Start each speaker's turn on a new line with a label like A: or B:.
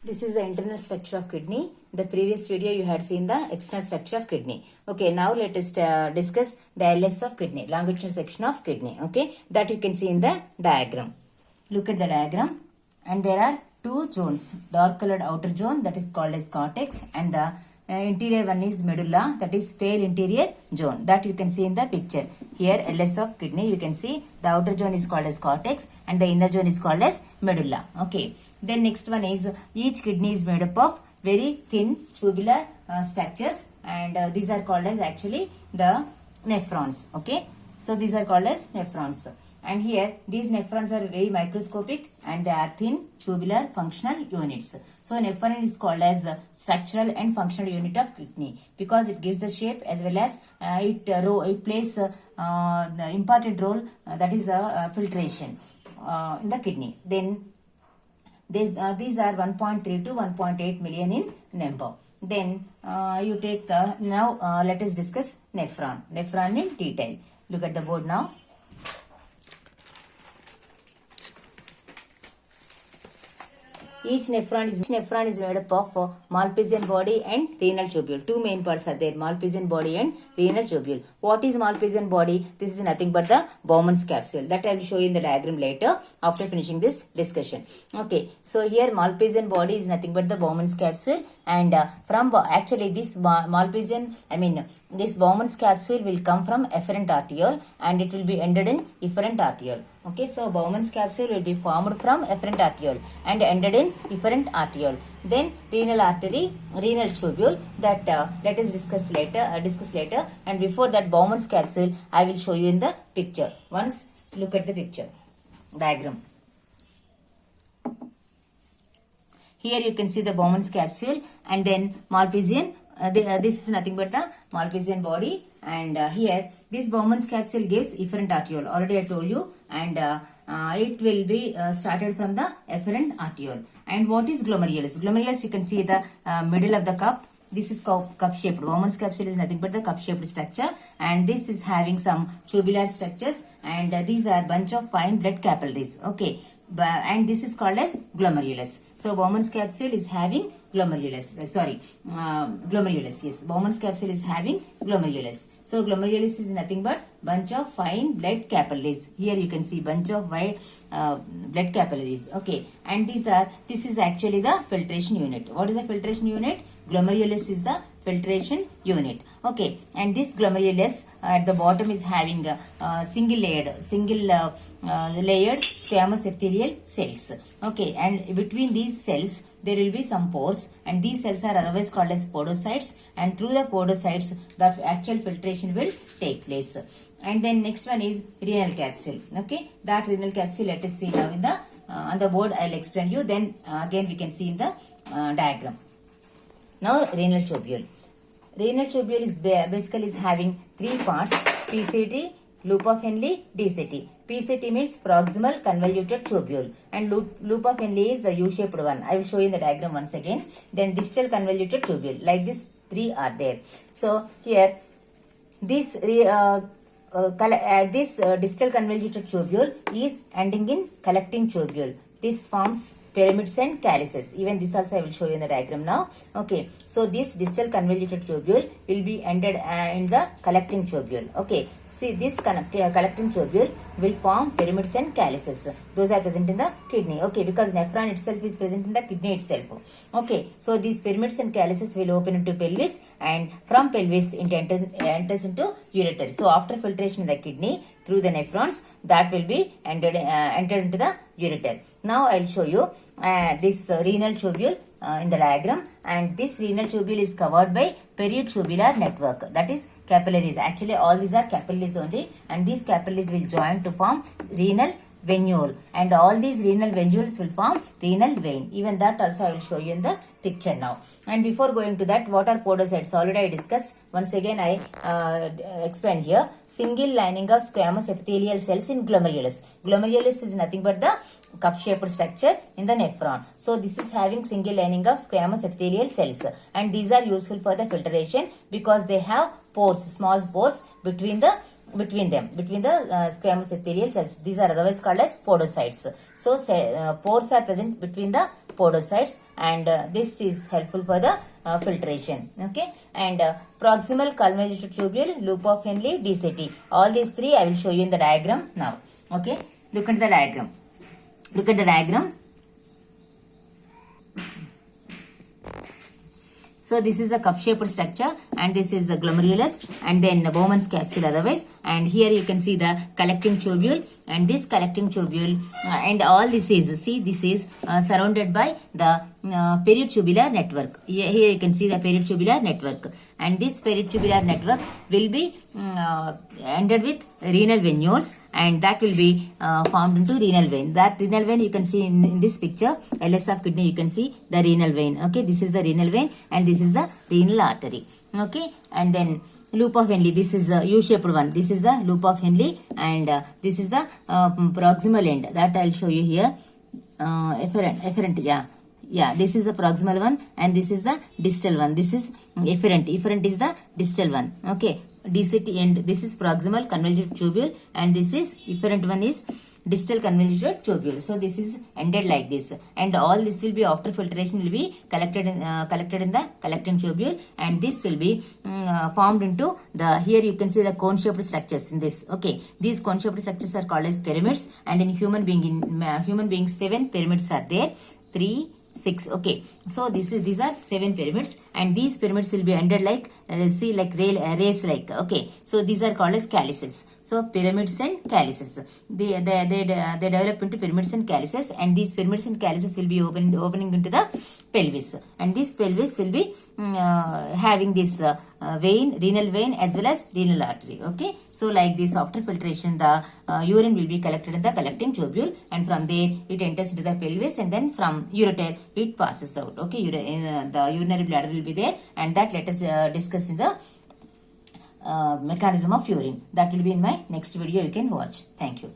A: This is the internal structure of kidney. The previous video you had seen the external structure of kidney. Okay, now let us discuss the LS of kidney, longitudinal section of kidney. Okay, that you can see in the diagram. Look at the diagram, and there are two zones. Dark colored outer zone, that is called as cortex, and the interior one is medulla, that is pale interior zone, that you can see in the picture. Here LS of kidney, you can see the outer zone is called as cortex and the inner zone is called as medulla. Okay, then next one is each kidney is made up of very thin tubular structures, and these are called as actually the nephrons. Okay, so these are called as nephrons. And here these nephrons are very microscopic and they are thin tubular functional units. So nephron is called as structural and functional unit of kidney because it gives the shape as well as it plays the important role, that is filtration in the kidney. Then these are 1.3 to 1.8 million in number. Then you take the, now let us discuss nephron in detail. Look at the board now. Each nephron is made up of Malpighian body and renal tubule. Two main parts are there, Malpighian body and renal tubule. What is Malpighian body? This is nothing but the Bowman's capsule. That I will show you in the diagram later after finishing this discussion. Okay, so here Malpighian body is nothing but the Bowman's capsule, and actually this this Bowman's capsule will come from efferent arteriole and it will be ended in efferent arteriole. Okay, so Bowman's capsule will be formed from efferent arteriole and ended in efferent arteriole. Then renal artery, renal tubule, that let us discuss later. And before that, Bowman's capsule I will show you in the picture. Once look at the picture diagram. Here you can see the Bowman's capsule and then Malpighian. This is nothing but the Malpighian body, and here this Bowman's capsule gives efferent arteriole. Already I told you, and it will be started from the efferent arteriole. And what is glomerulus? Glomerulus, you can see the middle of the cup. This is cup shaped. Bowman's capsule is nothing but the cup shaped structure, and this is having some tubular structures, and these are bunch of fine blood capillaries. Okay, and this is called as glomerulus. So Bowman's capsule is having glomerulus. Glomerulus. Yes, Bowman's capsule is having glomerulus. So glomerulus is nothing but bunch of fine blood capillaries. Here you can see bunch of white blood capillaries. Okay, and this is actually the filtration unit. What is the filtration unit? Glomerulus is the filtration unit. Okay, and this glomerulus at the bottom is having single layered squamous epithelial cells. Okay, and between these cells there will be some pores, and these cells are otherwise called as podocytes, and through the podocytes the actual filtration will take place. And then next one is renal capsule. Okay, that renal capsule let us see now in the on the board. I will explain you, then again we can see in the diagram. Now renal tubule. Renal tubule is basically having three parts: PCT, loop of Henle, DCT. PCT means proximal convoluted tubule, and loop of Henle is the U-shaped one. I will show you in the diagram once again. Then distal convoluted tubule. Like this, three are there. So here this distal convoluted tubule is ending in collecting tubule. This forms pyramids and calyces. Even this also I will show you in the diagram now. Okay, so this distal convoluted tubule will be ended in the collecting tubule. Okay, see this collecting tubule will form pyramids and calyces. Those are present in the kidney. Okay, because nephron itself is present in the kidney itself. Okay, so these pyramids and calyces will open into pelvis, and from pelvis it enters into ureter. So after filtration in the kidney through the nephrons, that will be entered into the ureter. Now I will show you this renal tubule in the diagram, and this renal tubule is covered by peritubular network, that is capillaries. Actually all these are capillaries only, and these capillaries will join to form renal venule, and all these renal venules will form renal vein. Even that also I will show you in the picture now. And before going to that, what are podocytes? Already I discussed. Once again I explain here. Single lining of squamous epithelial cells in glomerulus. Glomerulus is nothing but the cup shaped structure in the nephron. So this is having single lining of squamous epithelial cells, and these are useful for the filtration because they have pores, small pores between the squamous epithelial cells. These are otherwise called as podocytes. So pores are present between the podocytes, and this is helpful for the filtration. Okay, and proximal convoluted tubule, loop of Henle, DCT. All these three I will show you in the diagram now. Okay, look at the diagram. Look at the diagram. So this is the cup-shaped structure, and this is the glomerulus, and then the Bowman's capsule otherwise. And here you can see the collecting tubule, and this collecting tubule, and all this is, see, this is surrounded by the peritubular network. Here you can see the peritubular network, and this peritubular network will be ended with renal venules, and that will be formed into renal vein. That renal vein you can see in this picture, LS of kidney, you can see the renal vein. Okay, this is the renal vein, and this is the renal artery. Okay, and then loop of Henle, this is a U-shaped one. This is the loop of Henle, and this is the proximal end that I'll show you here. Efferent, yeah, this is the proximal one, and this is the distal one. This is efferent is the distal one. Okay, DCT end, this is proximal convoluted tubule, and this is efferent one is distal convoluted tubule. So this is ended like this, and all this will be after filtration will be collected in the collecting tubule, and this will be formed into the, here you can see the cone shaped structures in this. Okay, these cone shaped structures are called as pyramids, and in human beings 7 pyramids are there, 3, 6. Okay, so these are 7 pyramids, and these pyramids will be ended like see, like race like. Okay, so these are called as calyces. So pyramids and calyces, they develop into pyramids and calyces, and these pyramids and calyces will be opening into the pelvis, and this pelvis will be having this vein, renal vein, as well as renal artery. Okay, so like this, after filtration the urine will be collected in the collecting tubule, and from there it enters into the pelvis, and then from ureter it passes out. Okay, the urinary bladder will be there, and that let us discuss in the mechanism of urine. That will be in my next video, you can watch. Thank you.